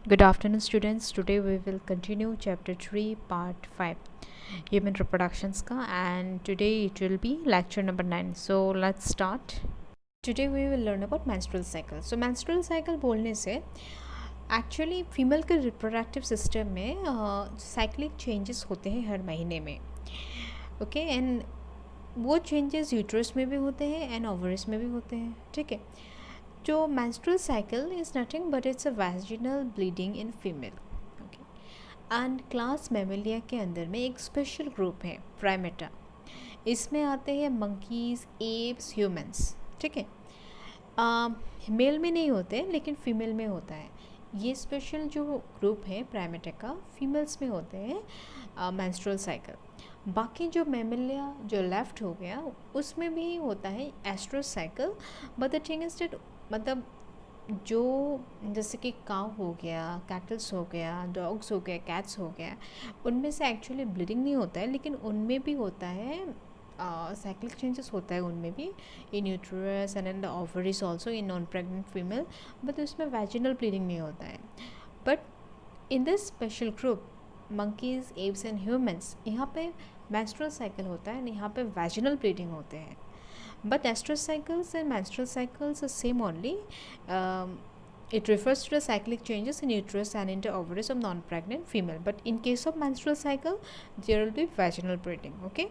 Good afternoon, students. Today we will continue chapter 3, part 5, human reproductions ka, and today it will be lecture number 9. So let's start. Today we will learn about menstrual cycle. So menstrual cycle बोलने से actually female के reproductive system में cyclic changes होते हैं हर महीने में. Okay and वो changes uterus में भी होते हैं एंड ओवरिस में भी होते हैं. ठीक है. जो menstrual cycle is nothing but it's a vaginal bleeding in female. Okay. And class Mammalia के अंदर में एक स्पेशल ग्रुप है प्राइमेटा. इसमें आते हैं मंकीज़, एप्स, ह्यूमंस. ठीक है. मेल में नहीं होते लेकिन फीमेल में होता है. ये स्पेशल जो ग्रुप है प्राइमेटा का फीमेल्स में होते हैं मेंस्ट्रुअल साइकिल. बाकी जो मेमेलिया जो लेफ्ट हो गया उसमें भी होता है oestrous cycle. But the thing is that मतलब जो जैसे कि काउ हो गया, कैटल्स हो गया, डॉग्स हो गया, कैट्स हो गया, उनमें से एक्चुअली ब्लीडिंग नहीं होता है लेकिन उनमें भी होता है साइक्लिक चेंजेस होता है उनमें भी इन uterus and in the ovaries also in non pregnant female. But उसमें वैजिनल ब्लीडिंग नहीं होता है. But in this special group monkeys, apps and humans यहाँ पे menstrual cycle होता है. यहाँ पे vaginal bleeding होते हैं. But estrous cycles and menstrual cycles are same only. It refers to the cyclic changes in uterus and in the ovaries of non-pregnant female. But in case of menstrual cycle, there will be vaginal bleeding. Okay,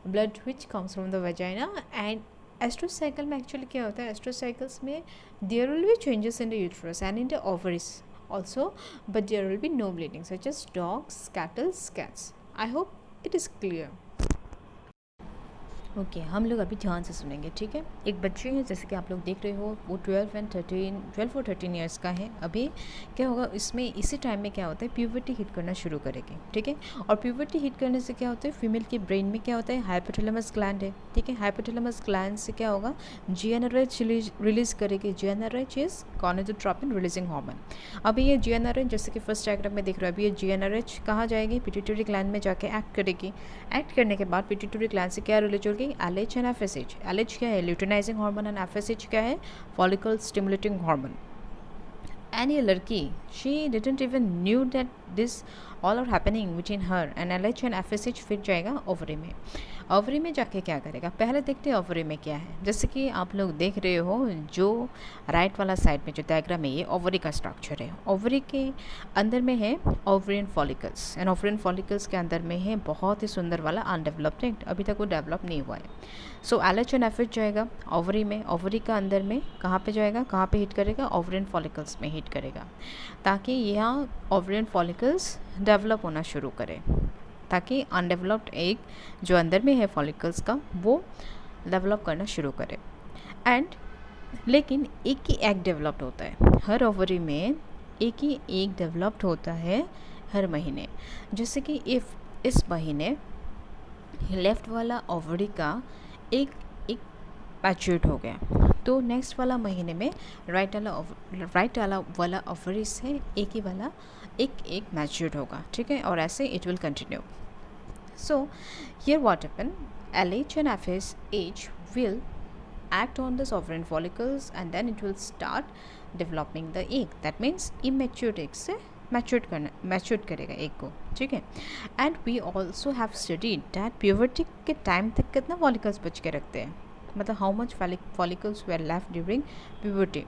blood which comes from the vagina. And estrous cycle में actually क्या होता है? Estrous cycles में there will be changes in the uterus and in the ovaries also, but there will be no bleeding, such as dogs, cattle, cats. I hope it is clear. Okay हम लोग अभी ध्यान से सुनेंगे. ठीक है. एक बच्चे हैं जैसे कि आप लोग देख रहे हो वो 12 और 13 ईयर्स का है. अभी क्या होगा इसमें इसी टाइम में क्या होता है प्यूबर्टी हिट करना शुरू करेगी. ठीक है. और प्यूबर्टी हिट करने से क्या होता है फीमेल के ब्रेन में क्या होता है हाइपोथैलेमस ग्लैंड है. ठीक है. हाइपोथैलेमस ग्लैंड से क्या होगा GnRH रिलीज़ करेगी. GnRH is gonadotropin releasing hormone. अभी ये GnRH जैसे कि फर्स्ट डायग्राम में देख रहे हो अभी ये GnRH कहाँ जाएगी पिट्यूटरी ग्लैंड में जाके एक्ट करेगी. एक्ट करने के बाद पिट्यूटरी ग्लैंड से क्या रिलीज होगी LH एंड FSH. LH क्या है ल्यूटिनाइजिंग हार्मोन एंड FSH क्या है फॉलिकल स्टिमुलेटिंग हार्मोन. एंड ये लड़की she didn't even knew that this all are happening which in her. And LH and FSH फिर जाएगा ओवरी में. ओवरी में जाके क्या करेगा पहले देखते हैं ओवरी में क्या है. जैसे कि आप लोग देख रहे हो जो राइट वाला साइड में जो डायग्राम है ये ओवरी का स्ट्रक्चर है. ओवरी के अंदर में है ovarian follicles and ovarian follicles के अंदर में है बहुत ही सुंदर वाला अनडेवलप्ड है. अभी तक वो डेवलप नहीं हुआ है. सो LH एंड FSH जाएगा ओवरी में. ओवरी का अंदर में कहाँ पे जाएगा कहाँ पे हिट करेगा ओवरियन फॉलिकल्स में हिट करेगा ताकि यहाँ ओवरियन फॉलिकल्स डेवलप होना शुरू करे ताकि अनडेवलप्ड एग जो अंदर में है फॉलिकल्स का वो डेवलप करना शुरू करे. एंड लेकिन एक ही एग डेवलप्ड होता है हर ओवरी में. एक ही एग डेवलप्ड होता है हर महीने. जैसे कि इफ़ इस महीने लेफ़्ट वाला ओवरी का एक मैच्योर्ड हो गया तो नेक्स्ट वाला महीने में राइट वाला ओवरी से एक ही वाला एक मैच्योर्ड होगा. ठीक है. और ऐसे it will continue. So here what happen LH and FSH will act on the sovereign follicles and then it will start developing the egg. That means immature egg से मैच्योर्ड करेगा एग को. ठीक है. And we also have studied that puberty के time तक कितना follicles बच के रखते हैं मतलब how much follicles were left during puberty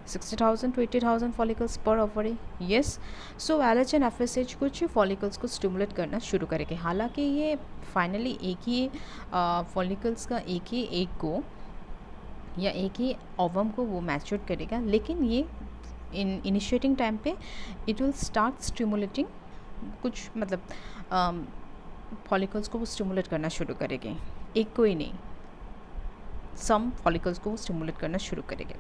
60,000 to 80,000 follicles per ovary. Yes. So LH and FSH कुछ फॉलिकल्स को स्टिमुलेट करना शुरू करेंगे. हालांकि ये फाइनली एक ही फॉलिकल्स का एक ही एग को या एक ही ओवम को वो मैच्योर करेगा लेकिन ये इनिशिएटिंग टाइम पे इट विल स्टार्ट स्टिमुलेटिंग कुछ मतलब फॉलिकल्स को वो स्टिमुलेट करना शुरू करेंगे. एक को ही नहीं सम फॉलिकल्स को स्टिमुलेट करना शुरू करेंगे.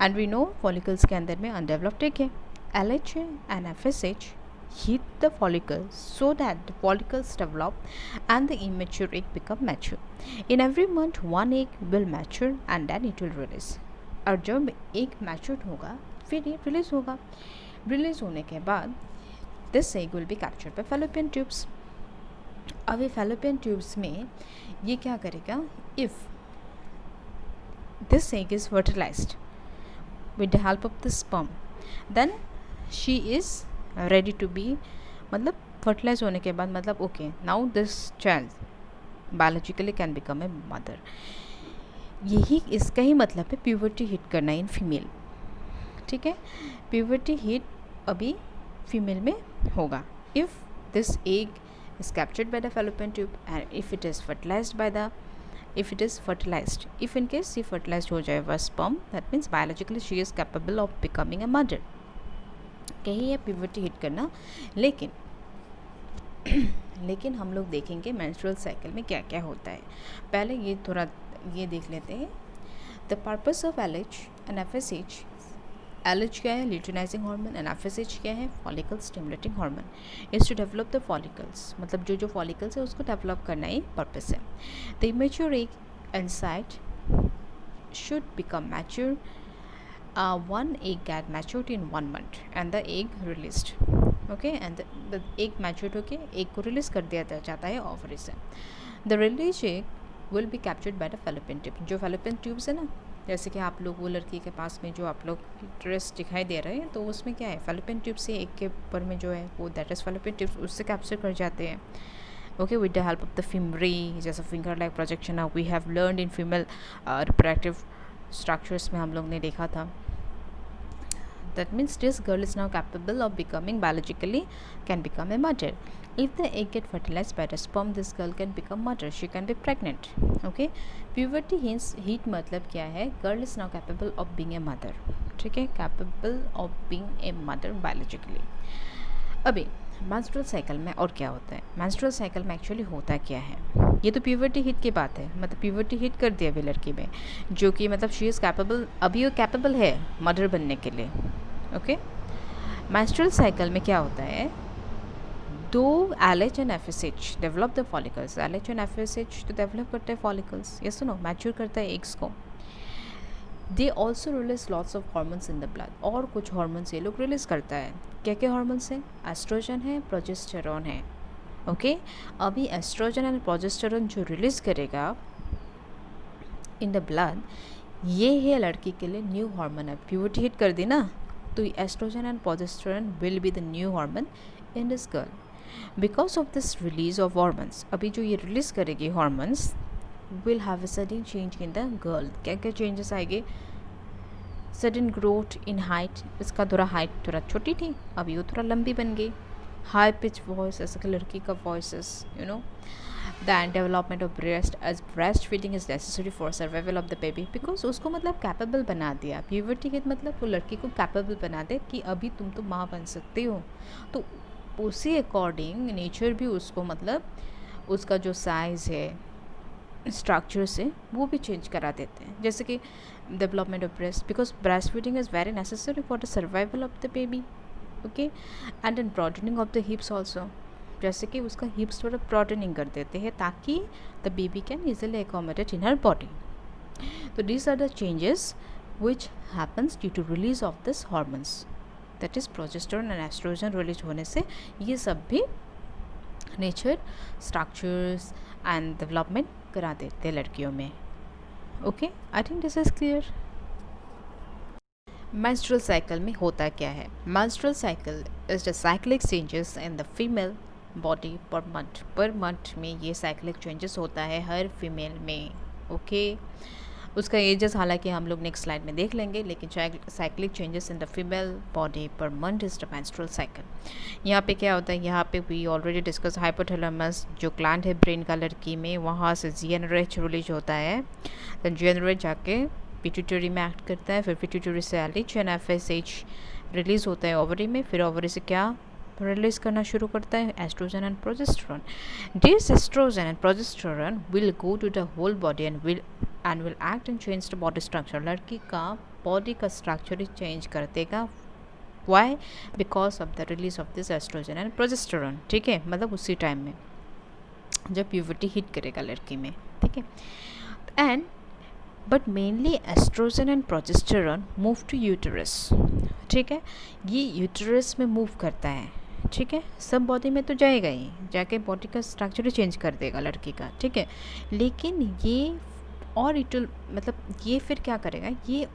एंड वी नो फॉलिकल्स के अंदर में अनडेवलप्ड एग है. LH and FSH hit the follicles so that the follicles develop and the immature egg become mature. In every month one egg will mature and then it will release. और जब एक matured होगा फिर ये release होगा. Release होने के बाद this egg will be captured by fallopian tubes. अब ये फैलोपियन ट्यूब्स में ये क्या करेगा if this egg is fertilized with the help of the sperm then she is ready to be, मतलब फर्टिलाइज होने के बाद मतलब okay now this child biologically can become a mother. यही इसका ही मतलब है प्यूबर्टी हिट करना इन फीमेल, ठीक है। प्यूबर्टी हिट अभी फीमेल में होगा if this egg is captured by the fallopian tube and if it is fertilized by the if in case ये fertilized हो जाए वह sperm, that means biologically she is capable of becoming a mother। कहीं ये puberty hit करना, लेकिन लेकिन हम लोग देखेंगे menstrual cycle में क्या क्या होता है। पहले ये थोड़ा ये देख लेते हैं। The purpose of LH and FSH, LH क्या है, ल्यूटिनाइजिंग हार्मोन, एंड FSH क्या है, follicle stimulating hormone, is to develop the follicles, मतलब जो फॉलिकल्स है उसको डेवलप करना ही पर्पस है। The immature egg inside should become mature, one egg get matured in 1 month and the egg released, okay, and the egg matured होके egg को release कर दिया जाता है ओवरी से। the released egg will be captured by the fallopian tube, जो fallopian tubes है ना, जैसे कि आप लोग वो लड़की के पास में जो आप लोग ड्रेस दिखाई दे रहे हैं तो उसमें क्या है, fallopian tube से एक के ऊपर में जो है वो दैट इज़ fallopian tubes उससे कैप्चर कर जाते हैं, okay, with the help of the fimbriae, जैसा finger like projection we have learned in female reproductive structures में हम लोग ने देखा था। That means this girl is now capable of becoming biologically can become a mother. If the egg get fertilized by the sperm, this girl can become mother. She can be pregnant. Okay. Puberty heat मतलब क्या है? Girl is now capable of being a mother. ठीक है? Capable of being a mother biologically. अभी menstrual cycle में और क्या होता है? menstrual cycle में एक्चुअली होता क्या है? ये तो प्यूबर्टी हिट की बात है, मतलब प्यूबर्टी हिट कर दिया अभी लड़की में, जो कि मतलब शी इज़ कैपेबल, अभी वो कैपेबल है मदर बनने के लिए, ओके। menstrual cycle में क्या होता है, दो LH and FSH develop the follicles, LH and FSH तो डेवलप करते हैं फॉलिकल्स, ये सुनो मैच्योर करता है एग्स को। They also release lots of hormones in the blood, और कुछ हार्मोन्स ये लोग रिलीज करता है। क्या क्या हार्मोन्स हैं, एस्ट्रोजन है, प्रोजेस्टेरॉन है, ओके। अभी एस्ट्रोजन एंड प्रोजेस्टेरॉन जो रिलीज करेगा इन द ब्लड, ये है लड़की के लिए न्यू हार्मोन है। प्यूबर्टी हिट कर दी ना, तो oestrogen and progesterone will be the new hormone in this girl. Because of this release of hormones, अभी जो ये रिलीज करेगी hormones will have a sudden change in the girl. क्या क्या चेंजेस आएंगे, सडन ग्रोथ इन हाइट, इसका थोड़ा height थोड़ा छोटी थी, अभी वो थोड़ा लंबी बन गई। हाई पिच वॉइस, ऐसा कि लड़की का voice, you know. Then development of breast, as breast feeding is necessary for survival of the baby, because उसको मतलब कैपेबल बना दिया। प्यूबर्टी के मतलब वो लड़की को कैपेबल बना दे कि अभी तुम तो माँ बन सकते हो, तो उसी अकॉर्डिंग नेचर भी उसको मतलब उसका जो साइज़ है, स्ट्रक्चर्स है, वो भी चेंज करा देते हैं। जैसे कि development of breast, because breast feeding is very necessary for the survival of the baby, okay. And then broadening of the hips also, जैसे कि उसका हिप्स थोड़ा ब्रॉडनिंग कर देते हैं ताकि the baby can easily accommodate in her body. तो these are the changes which happens due to release of this hormones, that is progesterone and oestrogen release होने से ये सब भी नेचर स्ट्रक्चर्स एंड डेवलपमेंट करा देते हैं लड़कियों में, okay. I think this is clear. menstrual cycle में होता क्या है, menstrual cycle is the cyclic changes in the female body per month में ये cyclic changes होता है हर फीमेल में, ओके। उसका एजेस हालांकि हम लोग नेक्स्ट स्लाइड में देख लेंगे, लेकिन cyclic changes in the female body per month is the menstrual cycle. यहाँ पे क्या होता है, यहाँ पे वी ऑलरेडी डिस्कस हाइपोथैलेमस जो ग्लैंड है ब्रेन का लड़की में, वहाँ से GnRH रिलीज होता है। देन GnRH जाके पिट्यूटरी में एक्ट करता है, फिर पिट्यूटरी से LH एंड FSH रिलीज़ होता है ओवरी में, फिर ओवरी से क्या रिलीज करना शुरू करता है, estrogen and progesterone. This estrogen and progesterone will go to the whole body and will act and change the body structure. लड़की का बॉडी का स्ट्रक्चर ही चेंज कर देगा, why, because of the release of this estrogen and progesterone, ठीक है, मतलब उसी टाइम में जब प्यूबर्टी हिट करेगा लड़की में, ठीक है। And but mainly estrogen and progesterone move to uterus, ठीक है, ये यूटरस में मूव करता है, ठीक है, सब बॉडी में तो जाएगा ही, जाके बॉडी का स्ट्रक्चर चेंज कर देगा लड़की का, ठीक है। लेकिन ये और मतलब ये फिर क्या करेगा, ये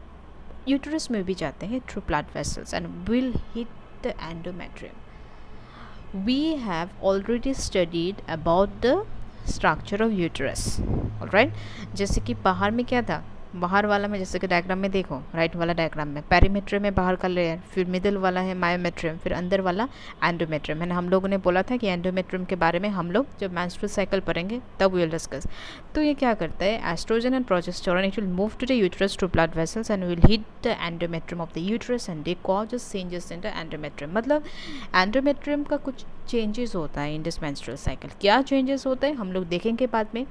यूटरस में भी जाते हैं through blood vessels and will hit the endometrium. We have already studied about the structure of uterus, alright. जैसे कि बाहर में क्या था, बाहर वाला में जैसे कि डायग्राम में देखो, राइट वाला डायग्राम में पेरीमेट्रियम में बाहर का लेयर, फिर मिडिल वाला है मायोमेट्रियम, फिर अंदर वाला एंडोमेट्रियम है। हम लोगों ने बोला था कि एंडोमेट्रियम के बारे में हम लोग जब मेंस्ट्रुअल साइकिल पढ़ेंगे तब विल डिस्कस। तो ये क्या करता है, estrogen and progesterone it will move to the uterus to blood vessels and will hit the endometrium of the uterus and they causes changes in the endometrium. मतलब endometrium का कुछ चेंजेस होता है इन दिस मेंस्ट्रुअल साइकिल। क्या changes होता है हम लोग देखेंगे बाद में,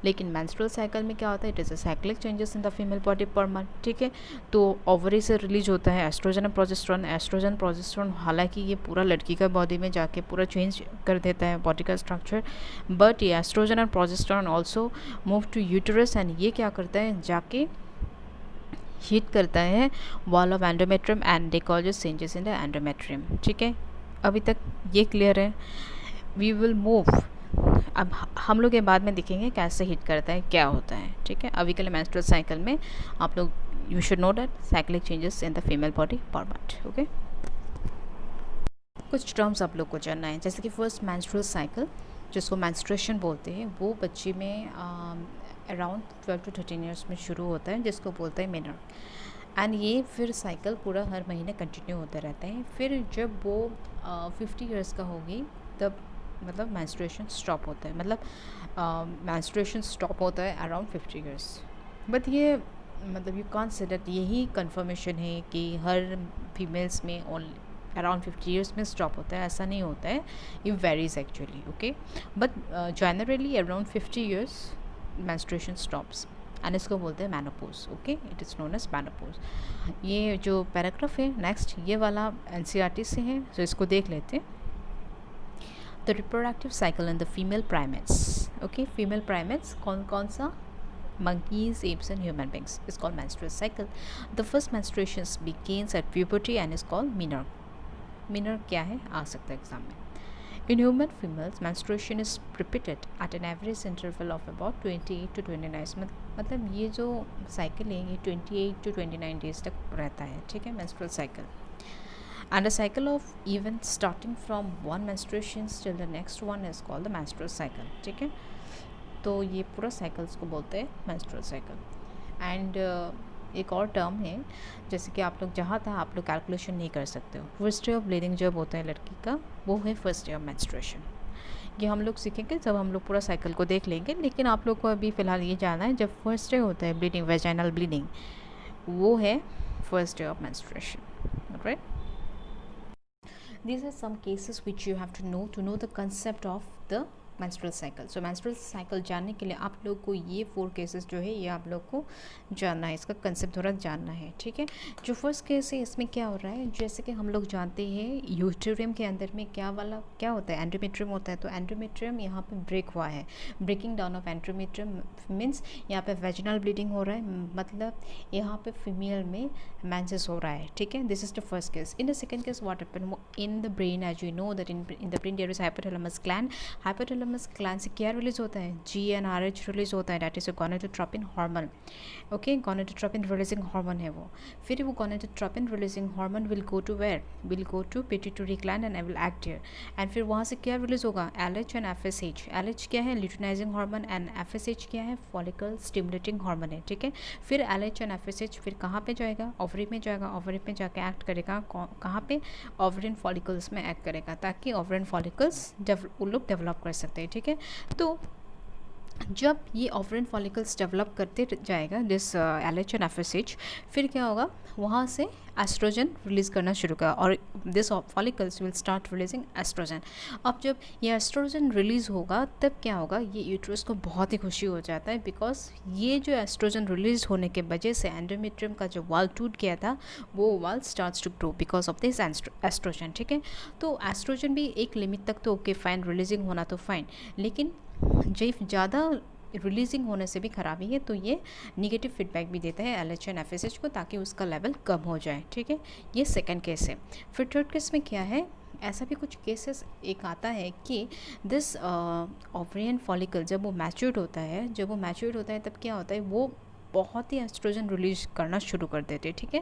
लेकिन मेंस्ट्रुअल साइकिल में क्या होता है, it is a cyclic changes in the female body per month, ठीक है। तो ओवरी से रिलीज होता है एस्ट्रोजन और प्रोजेस्टेरोन। एस्ट्रोजन प्रोजेस्टेरोन हालांकि ये पूरा लड़की का बॉडी में जाके पूरा चेंज कर देता है बॉडी का स्ट्रक्चर, बट ये एस्ट्रोजन और progesterone also move to uterus and ये क्या करता है, जाके हीट करता है wall of endometrium and they causes changes in the endometrium, ठीक है। अभी तक ये क्लियर है। वी विल मूव, अब हम लोग ये बाद में देखेंगे कैसे हिट करता है, क्या होता है, ठीक है। अभी के लिए मेंस्ट्रुअल साइकिल में आप लोग you should know that cyclic changes in the female body per month, okay. कुछ टर्म्स आप लोग को जानना है, जैसे कि फर्स्ट मेंस्ट्रुअल साइकिल जिसको मेंस्ट्रुएशन बोलते हैं, वो बच्ची में अराउंड 12 to 13 ईयर्स में शुरू होता है, जिसको बोलते हैं मेनर। एंड ये फिर साइकिल पूरा हर महीने कंटिन्यू होता रहता है। फिर जब वो 50 ईयर्स का होगी तब मतलब मेंस्ट्रुएशन स्टॉप होता है, मतलब मेंस्ट्रुएशन स्टॉप होता है अराउंड 50 ईयर्स। बट ये मतलब यू कांट से दैट यही कंफर्मेशन है कि हर फीमेल्स में अराउंड 50 ईयर्स में स्टॉप होता है, ऐसा नहीं होता है, ये varies actually, okay. But generally around 50 years menstruation stops and इसको बोलते हैं menopause, okay. It is known as menopause. ये जो पैराग्राफ है नेक्स्ट ये वाला एनसीईआरटी से है, तो इसको देख लेते हैं। The reproductive cycle in the female primates, okay, female primates कौन सा, monkeys, apes and human beings is called menstrual cycle. The first menstruation begins at puberty and is called menarche. Menarche क्या है, आ सकता है एग्जाम में। In human females, menstruation is repeated at an average interval of about 28 to 29 मतलब ये जो cycle है ये 28 to 29 डेज तक रहता है, ठीक है, menstrual cycle. And a cycle of events starting from one menstruation till the next one is called the menstrual cycle, ठीक है। तो ये पूरा साइकिल्स को बोलते हैं menstrual cycle. एंड एक और टर्म है, जैसे कि आप लोग जहाँ था आप लोग कैलकुलेशन नहीं कर सकते हो, फर्स्ट डे ऑफ ब्लीडिंग जब होता है लड़की का वो है फर्स्ट डे ऑफ मेंस्ट्रुएशन। ये हम लोग सीखेंगे जब हम लोग पूरा साइकिल को देख लेंगे, लेकिन आप लोग को अभी फ़िलहाल ये जानना है जब फर्स्ट डे होता है ब्लीडिंग, वेजाइनल ब्लीडिंग, वो है first day of menstruation, right. These are some cases which you have to know the concept of the menstrual cycle. So menstrual cycle जानने के लिए आप लोग को ये 4 केसेस जो है ये आप लोग को जानना है, इसका कंसेप्ट थोड़ा जानना है, ठीक है। जो फर्स्ट केस है इसमें क्या हो रहा है, जैसे कि हम लोग जानते हैं यूटेरियम के अंदर में क्या होता है, एंडोमेट्रियम होता है। तो एंडोमेट्रियम यहाँ पे ब्रेक हुआ है, breaking down of endometrium means यहाँ पे वेजिनल ब्लीडिंग हो रहा है, मतलब यहाँ पे फीमेल में मेंसेस हो रहा है, ठीक है। This is the first case. In the second case what happen in the brain, as you know that in the brain there is hypothalamus gland. Hypothalamus gland से क्या रिलीज होता है, GnRH रिलीज होता है, that is a gonadotropin hormone, okay. Gonadotropin releasing hormone है वो। फिर वो gonadotropin releasing hormone will go to where, will go to pituitary gland and will act here. And फिर वहाँ से क्या रिलीज होगा, LH एंड FSH। LH क्या है, ल्यूटिनाइजिंग हार्मोन, एंड FSH क्या है, फॉलिकल स्टिमुलेटिंग हार्मोन है, ठीक है। फिर LH एंड FSH फिर कहाँ पे जाएगा, ओवरी में जाएगा, ओवरी में जाके एक्ट करेगा कहाँ पे, ओवरियन फॉलिकल्स में एक्ट करेगा, ताकि ओवरियन फॉलिकल्स वो लोग डेवलप कर सकते हैं, ठीक है। तो जब ये ओवरियन फॉलिकल्स डेवलप करते जाएगा दिस LH एंड FSH, फिर क्या होगा, वहाँ से एस्ट्रोजन रिलीज़ करना शुरू करा और this follicles will start releasing estrogen. अब जब ये एस्ट्रोजन रिलीज़ होगा तब क्या होगा, ये यूट्रस को बहुत ही खुशी हो जाता है, बिकॉज ये जो एस्ट्रोजन रिलीज़ होने के वजह से एंडोमेट्रियम का जो वॉल टूट गया था वो wall starts to grow because of this estrogen, ठीक है। तो एस्ट्रोजन भी एक लिमिट तक तो ओके फाइन, रिलीजिंग होना तो फाइन, लेकिन जब ज़्यादा रिलीजिंग होने से भी खराबी है तो ये निगेटिव फीडबैक भी देता है LH एंड FSH को, ताकि उसका लेवल कम हो जाए, ठीक है। ये सेकंड केस है। फिर थर्ड केस में क्या है, ऐसा भी कुछ केसेस एक आता है कि दिस ओवरियन फॉलिकल जब वो मैच्योर्ड होता है, तब क्या होता है, वो बहुत ही एस्ट्रोजन रिलीज करना शुरू कर देते हैं, ठीक है।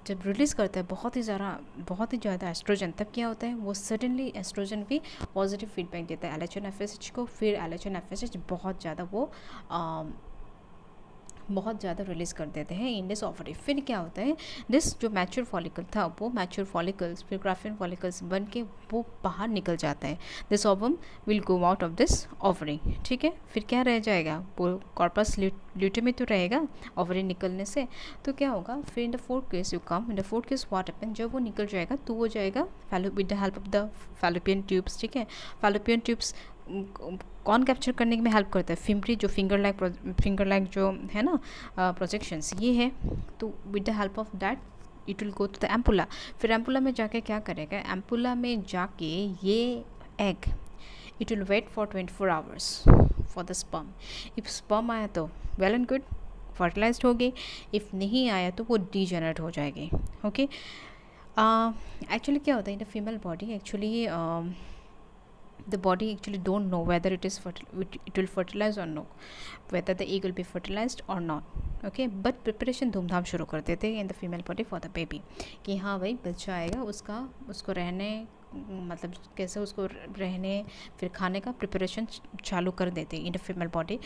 जब रिलीज़ करता है बहुत ही ज़्यादा एस्ट्रोजन, तब क्या होता है, वो सडनली एस्ट्रोजन भी पॉजिटिव फीडबैक देता है LHN-FSH को। फिर LHN-FSH बहुत ज़्यादा रिलीज़ कर देते हैं इन दिस ओवरी। फिर क्या होता है, दिस जो मैच्योर फॉलिकल था, वो मैच्योर फॉलिकल्स फिर ग्राफियन फॉलिकल्स बन के वो बाहर निकल जाता है। This ovum will go out of this ovary, ठीक है। फिर क्या रह जाएगा, वो कॉर्पस ल्यूटेम में तो रहेगा ओवरी निकलने से। तो क्या होगा, फिर in the fourth case in the fourth case what happen, जब वो निकल जाएगा तो वो जाएगा with the help of the fallopian tubes, ठीक है। फैलोपियन ट्यूब्स कौन कैप्चर करने में हेल्प करता है, फिम्परी जो फिंगर लाइक जो है ना प्रोजेक्शंस, ये है। तो with the help of that it will go to the ampulla. फिर एम्पुला में जाके क्या करेगा, एम्पुला में जाके ये egg it will wait for 24 hours for the sperm. If sperm आया तो वेल एंड गुड, फर्टिलाइज्ड होगी। इफ़ नहीं आया तो वो डीजेनरेट हो जाएगी। ओके, एक्चुअली क्या होता है in the female body, actually the body actually don't know whether it will fertilize or no, whether the egg will be fertilized or not. Okay, but preparation धूमधाम शुरू कर देते हैं in the female body for the baby, कि हाँ भाई बच्चा आएगा, उसको रहने मतलब कैसे उसको रहने फिर खाने का प्रिपरेशन चालू कर देते हैं इन द फीमेल बॉडी।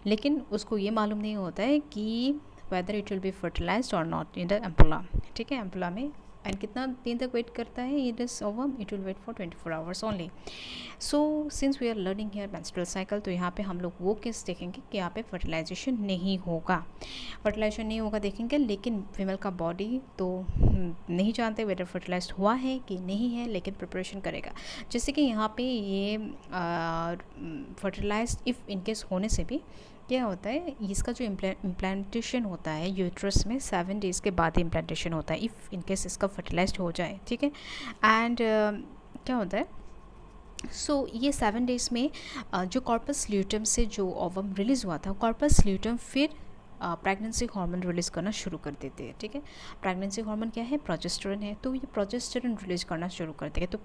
लेकिन उसको ये मालूम नहीं होता है कि whether it will be fertilized or not in the ampulla, ठीक है। एम्पुला में एंड कितना दिन तक वेट करता है ये this ovum, it will wait for 24 hours only. So since we are learning here menstrual cycle, तो यहाँ पे हम लोग वो केस देखेंगे कि यहाँ पे फर्टिलाइजेशन नहीं होगा, देखेंगे। लेकिन फीमेल का बॉडी तो नहीं जानते वेदर फर्टिलाइज हुआ है कि नहीं है, लेकिन प्रिपरेशन करेगा। जैसे कि यहाँ पे ये फर्टिलाइज इफ़ इनकेस होने से भी क्या होता है, इसका जो इम्प्लांटेशन होता है यूट्रस में 7 डेज़ के बाद ही इम्प्लांटेशन होता है, इफ़ इनकेस इसका फर्टिलाइज्ड हो जाए, ठीक है। एंड क्या होता है, ये 7 डेज़ में जो कॉर्पस ल्यूटम से जो ओवम रिलीज़ हुआ था, कॉर्पस ल्यूटम फिर प्रेगनेंसी हार्मोन रिलीज़ करना शुरू कर देते हैं, ठीक है। प्रेगनेंसी हार्मोन क्या है, प्रोजेस्टेरोन है। तो ये प्रोजेस्टेरोन रिलीज़ करना शुरू कर देगा। तो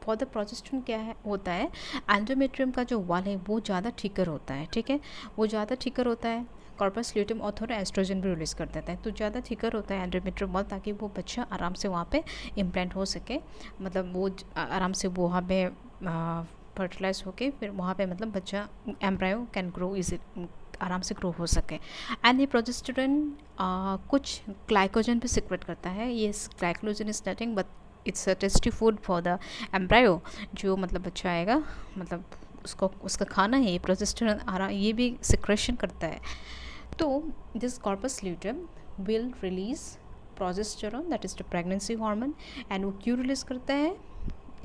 फॉर द प्रोजेस्टेरोन क्या है होता है, एंडोमेट्रियम का जो वॉल है वो ज़्यादा थिकर होता है, ठीक है। वो ज़्यादा थिकर होता है, कॉर्पस ल्यूटेम और थोड़ा एस्ट्रोजन भी रिलीज़ कर देता है। तो ज़्यादा थिकर होता है एंडोमेट्रियम वॉल, ताकि वो बच्चा आराम से वहाँ पे इम्प्लांट हो सके, मतलब वो आराम से वो वहाँ पे फर्टिलाइज होके फिर वहाँ पे मतलब बच्चा एम्ब्रायो कैन ग्रो इजी, आराम से ग्रो हो सके। एंड ये प्रोजेस्टेरोन कुछ ग्लाइकोजन भी सिक्रेट करता है। ये glycogen is nothing but it's a tasty food for the embryo, जो मतलब बच्चा आएगा, मतलब उसका खाना है ये प्रोजेस्टेरोन, ये भी सिक्रेशन करता है। तो this corpus luteum will release progesterone, that is the pregnancy hormone. And वो क्यों रिलीज़ करता है,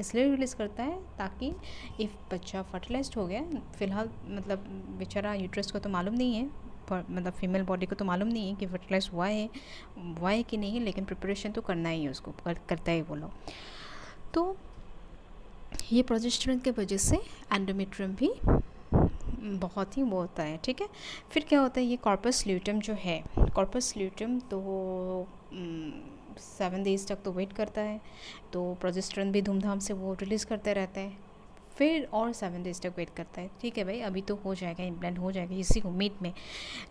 इसलिए रिलीज़ करता है ताकि इफ़ बच्चा फर्टिलाइज्ड हो गया, फ़िलहाल मतलब बेचारा यूट्रस को तो मालूम नहीं है, मतलब फीमेल बॉडी को तो मालूम नहीं है कि फर्टिलाइज हुआ है कि नहीं है, लेकिन प्रिपरेशन तो करना ही है उसको, करता ही वो लोग। तो ये प्रोजेस्टेरोन के वजह से एंडोमेट्रियम भी बहुत ही वो होता है, ठीक है। फिर क्या होता है, ये कॉर्पस ल्यूटेम जो है, कॉर्पस ल्यूटेम तो 7 डेज़ तक तो वेट करता है, तो प्रोजेस्टेरोन भी धूमधाम से वो रिलीज़ करते रहते हैं। फिर और 7 डेज़ तक वेट करता है, ठीक है भाई, अभी तो हो जाएगा, इम्प्लांट हो जाएगा इसी उम्मीद में।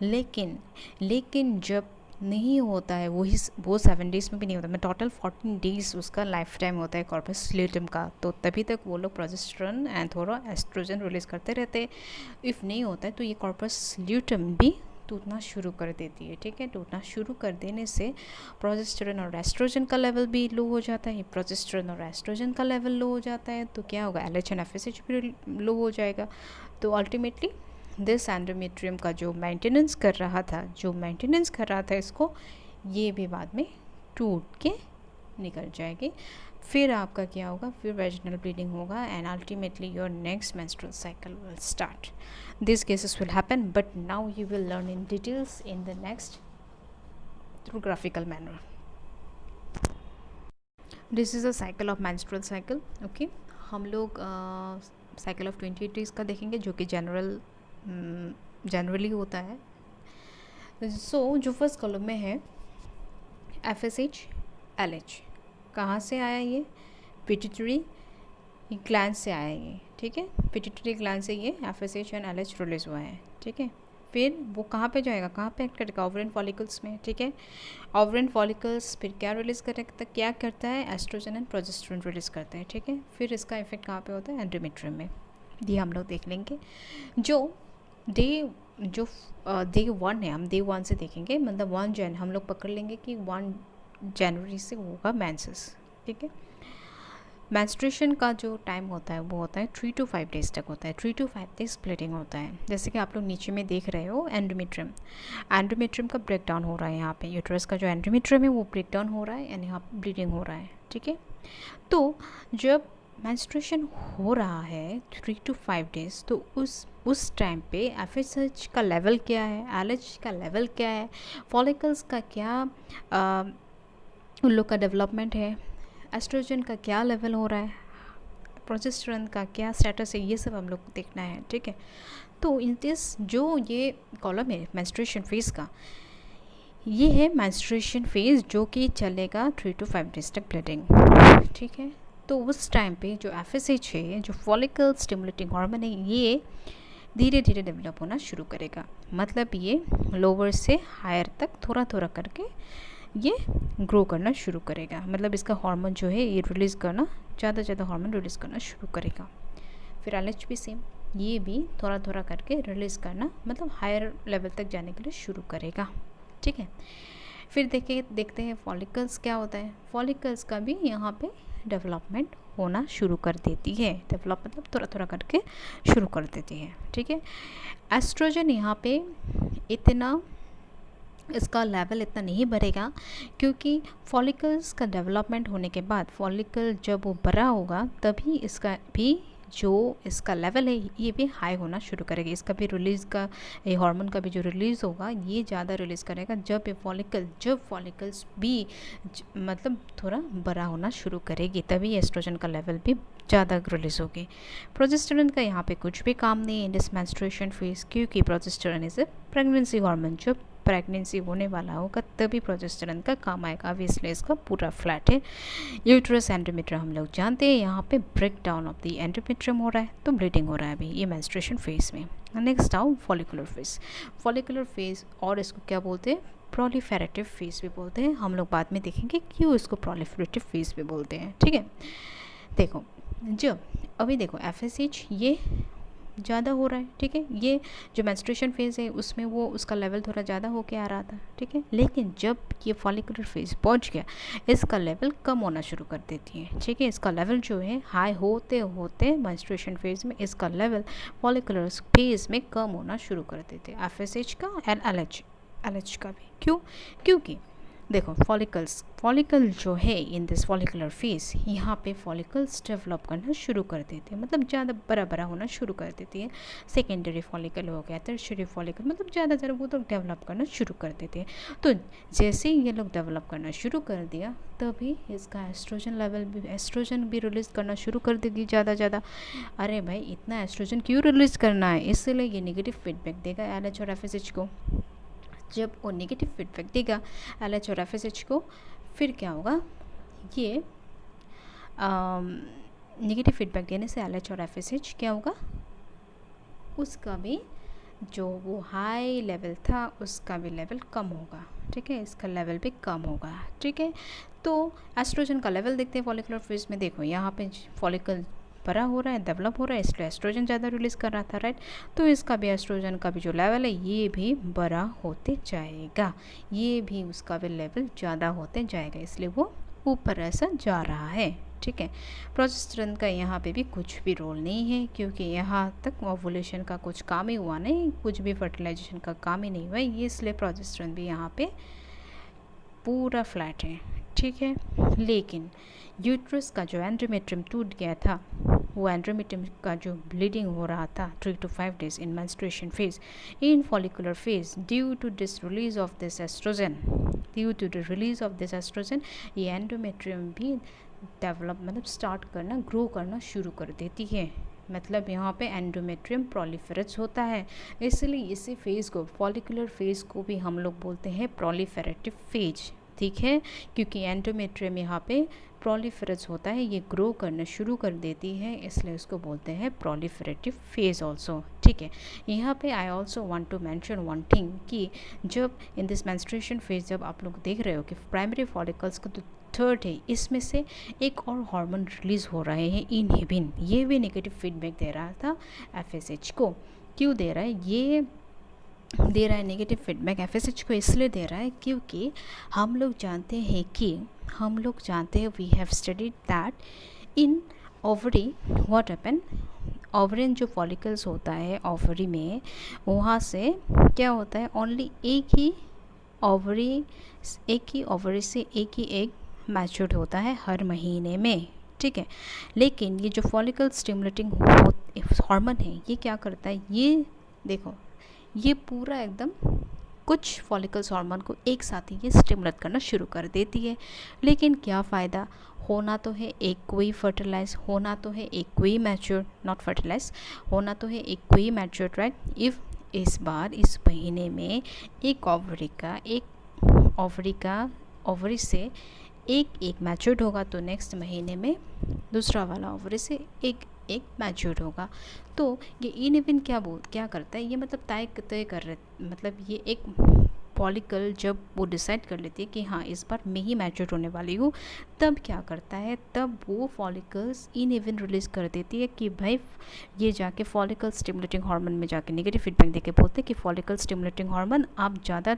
लेकिन जब नहीं होता है वो 7 डेज़ में भी नहीं होता, मैं टोटल 14 डेज़ उसका लाइफ टाइम होता है कॉर्पस ल्यूटेम का। तो तभी तक वो लोग प्रोजेस्टेरोन एंड थोड़ा एस्ट्रोजन रिलीज़ करते रहते हैं। इफ़ नहीं होता है तो ये कॉर्पस ल्यूटेम भी टूटना शुरू कर देती है, ठीक है। टूटना शुरू कर देने से प्रोजेस्टेरोन और एस्ट्रोजन का लेवल भी लो हो जाता है। प्रोजेस्टेरोन और एस्ट्रोजन का लेवल लो हो जाता है तो क्या होगा, LH-FSH भी लो हो जाएगा। तो अल्टीमेटली दिस एंडोमेट्रियम का जो मेंटेनेंस कर रहा था इसको, ये भी बाद में टूट के निकल जाएगी। फिर आपका क्या होगा, फिर वेजिनल ब्लीडिंग होगा and ultimately your next menstrual cycle will start. These cases will happen, but now you will learn in details in the next through graphical manner. This is a cycle of menstrual cycle. Okay, हम लोग cycle of 28 days का देखेंगे, जो कि generally होता है। So जो first column में है FSH LH, कहाँ से आया ये, पिट्यूटरी ग्लैंड से आया ये, ठीक है। पिट्यूटरी ग्लैंड से ये FSH एंड LH रिलीज़ हुआ है, ठीक है। फिर वो कहाँ पे जाएगा, कहाँ पे एक्ट करेगा, ओवरिन फॉलिकल्स में, ठीक है। ओवरिन फॉलिकल्स फिर क्या रिलीज़ करेगा, क्या करता है, एस्ट्रोजन एंड प्रोजेस्टेरोन रिलीज़ करते हैं, ठीक है। फिर इसका इफेक्ट कहाँ पे होता है, एंडोमेट्रियम में। ये हम लोग देख लेंगे। जो डे 1 है, हम डे 1 से देखेंगे, मतलब 1 जन हम लोग पकड़ लेंगे कि 1 जनवरी से होगा मेंसेस, ठीक है। मेंस्ट्रुएशन का जो टाइम होता है वो होता है 3 to 5 डेज़ तक होता है। 3 to 5 डेज ब्लीडिंग होता है। जैसे कि आप लोग नीचे में देख रहे हो एंडोमेट्रियम का ब्रेक डाउन हो रहा है। यहाँ पे यूट्रस का जो एंडोमेट्रियम है वो ब्रेक डाउन हो रहा है एंड यहाँ ब्लीडिंग हो रहा है, ठीक है। तो जब मेंस्ट्रुएशन हो रहा है 3 to 5 डेज़, तो उस टाइम पे FSH का लेवल क्या है, LH का लेवल क्या है, फॉलिकल्स का क्या उन लोग का डेवलपमेंट है, एस्ट्रोजन का क्या लेवल हो रहा है, प्रोजेस्टेरोन का क्या स्टेटस है, ये सब हम लोग को देखना है, ठीक है। तो इन दिस जो ये कॉलम है मेंस्ट्रुएशन फेज़ का, ये है मेंस्ट्रुएशन फेज़ जो कि चलेगा 3 to 5 डेज़ तक ब्लीडिंग, ठीक है। तो उस टाइम पे जो FSH है, जो फॉलिकल स्टिमुलेटिंग हार्मोन है, ये धीरे धीरे डेवलप होना शुरू करेगा। मतलब ये लोअर से हायर तक थोड़ा थोड़ा करके ये ग्रो करना शुरू करेगा। मतलब इसका हार्मोन जो है ये रिलीज़ करना, ज़्यादा हार्मोन रिलीज़ करना शुरू करेगा। फिर LH भी सेम, ये भी थोड़ा थोड़ा करके रिलीज़ करना, मतलब हायर लेवल तक जाने के लिए शुरू करेगा, ठीक है। फिर देखते हैं फॉलिकल्स क्या होता है। फॉलिकल्स का भी यहाँ पे डेवलपमेंट होना शुरू कर देती है। डेवलप मतलब थोड़ा थोड़ा करके शुरू कर देती है, ठीक है। एस्ट्रोजन यहाँ पे इतना, इसका लेवल इतना नहीं बढ़ेगा, क्योंकि फॉलिकल्स का डेवलपमेंट होने के बाद फॉलिकल जब वो बड़ा होगा तभी इसका भी जो इसका लेवल है ये भी हाई होना शुरू करेगा। इसका भी रिलीज़ का, ये हार्मोन का भी जो रिलीज़ होगा ये ज़्यादा रिलीज़ करेगा जब फॉलिकल्स भी मतलब थोड़ा बड़ा होना शुरू करेगी, तभी एस्ट्रोजन का लेवल भी ज़्यादा रिलीज़ होगी। प्रोजेस्टेरोन का यहाँ पे कुछ भी काम नहीं है इन दिस मेंस्ट्रुएशन फेज, क्योंकि progesterone is a pregnancy hormone. जब प्रेगनेंसी होने वाला होगा तभी प्रोजेस्टेरोन का काम आएगा। अभी इसलिए इसका पूरा फ्लैट है। यूट्रस एंडोमेट्रियम हम लोग जानते हैं, यहाँ पे break down of the endometrium हो रहा है, तो ब्लीडिंग हो रहा है अभी ये मेंस्ट्रुएशन फेज में। नेक्स्ट आओ फॉलिकुलर फेज। फॉलिकुलर फेज, और इसको क्या बोलते हैं, प्रोलिफेरेटिव फेज भी बोलते हैं। हम लोग बाद में देखेंगे क्यों इसको प्रोलिफेरेटिव फेज भी बोलते हैं, ठीक है। देखो जब अभी देखो FSH ये ज़्यादा हो रहा है, ठीक है। ये जो मेंस्ट्रुएशन फेज़ है उसमें वो उसका लेवल थोड़ा ज़्यादा होके आ रहा था, ठीक है। लेकिन जब ये फॉलिकुलर फेज़ पहुंच गया, इसका लेवल कम होना शुरू कर देती है, ठीक है। इसका लेवल जो है हाई होते होते मेंस्ट्रुएशन फेज़ में इसका लेवल फॉलिकुलर फेज़ में कम होना शुरू कर देते हैं, FSH का एंड LH का भी। क्यों? क्योंकि देखो फॉलिकल जो है इन दिस फॉलिकुलर फेज, यहाँ पे फॉलिकल्स डेवलप करना शुरू कर देते हैं, मतलब ज़्यादा बड़ा होना शुरू कर देती है। सेकेंडरी फॉलिकल हो गया, टर्शियरी फॉलिकल, मतलब ज़्यादा वो तो डेवलप करना शुरू कर देते हैं। तो जैसे ही ये लोग डेवलप करना शुरू कर दिया तभी इसका एस्ट्रोजन भी रिलीज़ करना शुरू कर देगी ज़्यादा। अरे भाई इतना एस्ट्रोजन क्यों रिलीज़ करना है, इसलिए ये नेगेटिव फीडबैक देगा LH और FSH को। जब वो नेगेटिव फीडबैक देगा LH और FSH को, फिर क्या होगा, ये नेगेटिव फीडबैक देने से LH और FSH क्या होगा, उसका भी जो वो हाई लेवल था उसका भी लेवल कम होगा, ठीक है। इसका लेवल भी कम होगा, ठीक है। तो एस्ट्रोजन का लेवल देखते हैं फॉलिकुलर फेज में। देखो यहाँ पे फॉलिकल बड़ा हो रहा है, डेवलप हो रहा है, इसलिए एस्ट्रोजन ज़्यादा रिलीज़ कर रहा था, राइट। तो इसका भी एस्ट्रोजन का भी जो लेवल है ये भी बड़ा होते जाएगा, ये भी उसका भी लेवल ज़्यादा होते जाएगा, इसलिए वो ऊपर ऐसा जा रहा है, ठीक है। प्रोजेस्टेरोन का यहाँ पे भी कुछ भी रोल नहीं है, क्योंकि यहाँ तक ओवुलेशन का कुछ काम ही हुआ नहीं, कुछ भी फर्टिलाइजेशन का काम ही नहीं हुआ, ये इसलिए प्रोजेस्टेरोन भी यहाँ पे पूरा फ्लैट है, ठीक है। लेकिन यूट्रस का जो एंडोमेट्रियम टूट गया था, वो एंडोमेट्रियम का जो ब्लीडिंग हो रहा था 3 to 5 days in menstruation phase, in follicular phase, due to release of this estrogen, ये एंडोमेट्रियम भी डेवलप मतलब स्टार्ट करना, ग्रो करना शुरू कर देती है। मतलब यहाँ पे एंडोमेट्रियम प्रोलिफेरेट होता है, इसलिए इसी फेज़ को, फॉलिकुलर फेज़ को भी हम लोग बोलते हैं प्रोलिफेरेटिव फेज। ठीक है, क्योंकि एंडोमेट्रियम यहाँ पे प्रोलिफेरस होता है, ये ग्रो करना शुरू कर देती है, इसलिए उसको बोलते हैं प्रोलिफेरेटिव फेज ऑल्सो। ठीक है, यहाँ पे I also want to mention one thing कि जब इन दिस मेंस्ट्रुएशन फेज जब आप लोग देख रहे हो कि प्राइमरी फॉलिकल्स का तो थर्ड है, इसमें से एक और हार्मोन रिलीज हो रहे हैं इनहिबिन, ये भी नेगेटिव फीडबैक दे रहा था FSH को। क्यों दे रहा है? ये दे रहा है नेगेटिव फीडबैक FSH को इसलिए दे रहा है क्योंकि हम लोग जानते हैं we have studied that in ovary what happen, ovarian जो फॉलिकल्स होता है ओवरी में, वहाँ से क्या होता है, ओनली एक ही ओवरी से एक ही एग मैच्योर्ड होता है हर महीने में। ठीक है, लेकिन ये जो फॉलिकल स्टिमुलेटिंग हार्मोन है ये क्या करता है, ये देखो ये पूरा एकदम कुछ फॉलिकल्स हार्मोन को एक साथ ही ये स्टिमुलेट करना शुरू कर देती है। लेकिन क्या फ़ायदा, होना तो है एक कोई फर्टिलाइज, होना तो है एक कोई मैच्योर, नॉट फर्टिलाइज, होना तो है एक कोई मैच्योर, राइट। इफ़ इस बार इस महीने में एक ओवरी से एक मैच्योर्ड होगा तो नेक्स्ट महीने में दूसरा वाला ओवरी से एक मैच्योर्ड होगा। तो ये इनहिबिन क्या करता है, ये मतलब तय कर रहे, मतलब ये एक फॉलिकल जब वो डिसाइड कर लेती है कि हाँ इस बार मैं ही मैच्योर होने वाली हूँ, तब क्या करता है, तब वो फॉलिकल्स इनहिबिन रिलीज़ कर देती है कि भाई ये जाके फॉलिकल स्टिमुलेटिंग हार्मोन में जाके नेगेटिव फीडबैक देके बोलते हैं कि फॉलिकल स्टिमुलेटिंग हार्मोन आप ज़्यादा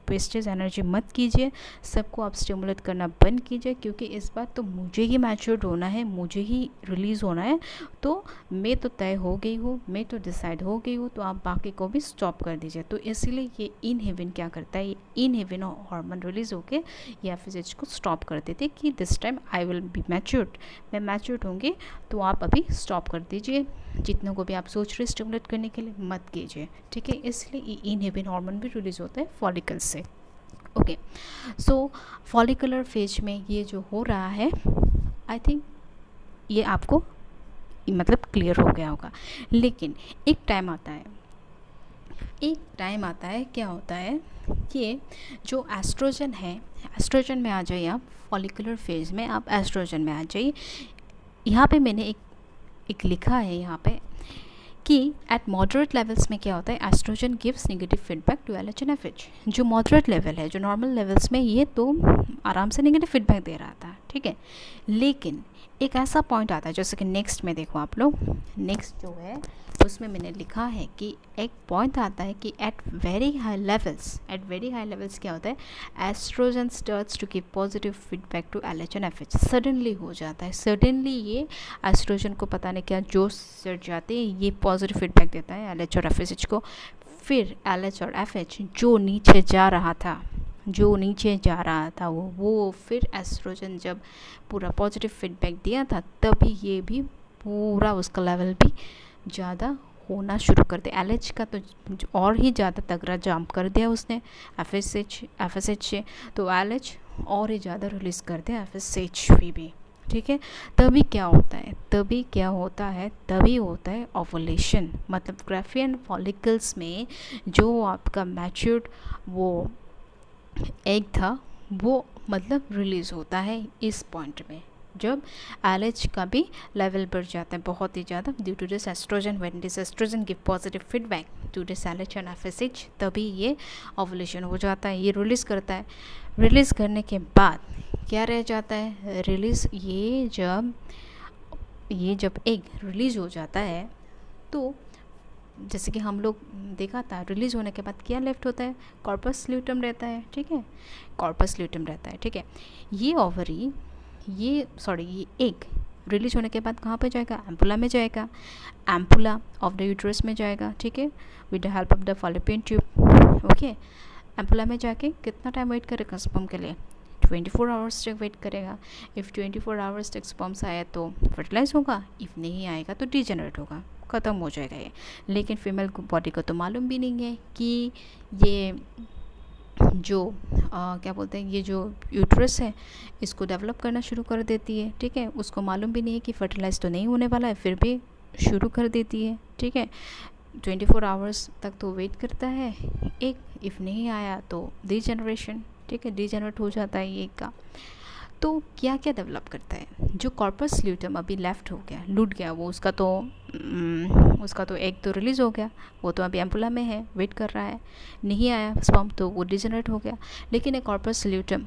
वेस्टेज एनर्जी मत कीजिए, सबको आप स्टिमुलेट करना बंद कीजिए, क्योंकि इस बार तो मुझे ही मैच्योर्ड होना है, मुझे ही रिलीज़ होना है, तो मैं तो तय हो गई हूँ, मैं तो डिसाइड हो गई हूँ, तो आप बाकी को भी स्टॉप कर दीजिए। तो इसलिए ये इनहिबिन क्या करता है, ये इनहिबिन हार्मोन रिलीज़ होके ये FSH को स्टॉप कर देते हैं कि this time I will be matured, मैं मैच्योर्ड होंगी, तो आप अभी स्टॉप कर दीजिए, जितनों को भी आप सोच रहे स्टिमुलेट करने के लिए मत कीजिए। ठीक है, इसलिए ये इनहिबिन हार्मोन भी रिलीज़ होता है फॉलिकल्स से। ओके, सो फॉलिकुलर फेज में ये जो हो रहा है, आई थिंक ये आपको मतलब क्लियर हो गया होगा। लेकिन एक टाइम आता है क्या होता है कि जो एस्ट्रोजन है, एस्ट्रोजन में आ जाइए आप, फॉलिकुलर फेज में आप एस्ट्रोजन में आ जाइए। यहाँ पे मैंने एक लिखा है यहाँ पे कि एट मॉडरेट लेवल्स में क्या होता है, estrogen gives negative feedback to LH and FH। जो मॉडरेट लेवल है, जो नॉर्मल लेवल्स में, ये तो आराम से नेगेटिव फीडबैक दे रहा था। ठीक है, लेकिन एक ऐसा पॉइंट आता है, जैसे कि नेक्स्ट में देखो आप लोग, नेक्स्ट जो है उसमें मैंने लिखा है कि एक पॉइंट आता है कि एट वेरी हाई लेवल्स क्या होता है, estrogen starts to give positive feedback to LH and FH। Suddenly हो जाता है, सडनली ये एस्ट्रोजन को पता नहीं क्या जोश चढ़ जाते हैं, ये पॉजिटिव फीडबैक देता है LH और FSH को। फिर LH और FH जो नीचे जा रहा था वो फिर एस्ट्रोजन जब पूरा पॉजिटिव फीडबैक दिया था, तभी ये भी पूरा उसका लेवल भी ज़्यादा होना शुरू कर दिया। LH का तो और ही ज़्यादा तगड़ा जंप कर दिया उसने FSH से, तो LH और ही ज़्यादा रिलीज़ कर दिया FSH भी। ठीक है, तभी होता है ओवुलेशन, मतलब ग्राफियन फॉलिकल्स में जो आपका मैच्योर्ड वो एग था वो मतलब रिलीज़ होता है इस पॉइंट में, जब LH का भी लेवल बढ़ जाता है बहुत ही ज़्यादा due to this estrogen. When this estrogen give positive feedback to this LH and FSH, तभी ये ओवुलेशन हो जाता है, ये रिलीज़ करता है। रिलीज़ करने के बाद क्या रह जाता है, ये जब एग रिलीज़ हो जाता है, तो जैसे कि हम लोग देखा था, रिलीज़ होने के बाद क्या लेफ्ट होता है, कॉर्पस ल्यूटम रहता है। ठीक है, ठीक है, ये एग रिलीज होने के बाद कहाँ पे जाएगा, एम्पुला में जाएगा, एम्पुला ऑफ द यूट्रस में जाएगा। ठीक है, with the help of the Fallopian tube. Okay, ampulla में जाके कितना टाइम वेट करेगा स्पर्म के लिए, 24 आवर्स तक वेट करेगा। इफ़ 24 आवर्स तक स्पर्म्स आया तो फर्टिलाइज होगा, इफ़ नहीं आएगा तो डिजेनरेट होगा, ख़त्म हो जाएगा ये। लेकिन फीमेल बॉडी को तो मालूम भी नहीं है कि ये जो क्या बोलते हैं, ये जो यूट्रस है इसको डेवलप करना शुरू कर देती है। ठीक है, उसको मालूम भी नहीं है कि फर्टिलाइज तो नहीं होने वाला है, फिर भी शुरू कर देती है। ठीक है, 24 आवर्स तक तो वेट करता है एक, इफ़ नहीं आया तो डिजेनरेशन। ठीक है, डिजेनरेट हो जाता है ये का। तो क्या क्या डेवलप करता है, जो कॉर्पस ल्यूटम अभी लेफ्ट हो गया, लूट गया, वो उसका तो एग तो रिलीज़ हो गया, वो तो अभी एम्पुला में है, वेट कर रहा है, नहीं आया स्पर्म तो वो डिजेनरेट हो गया। लेकिन एक कॉर्पस ल्यूटम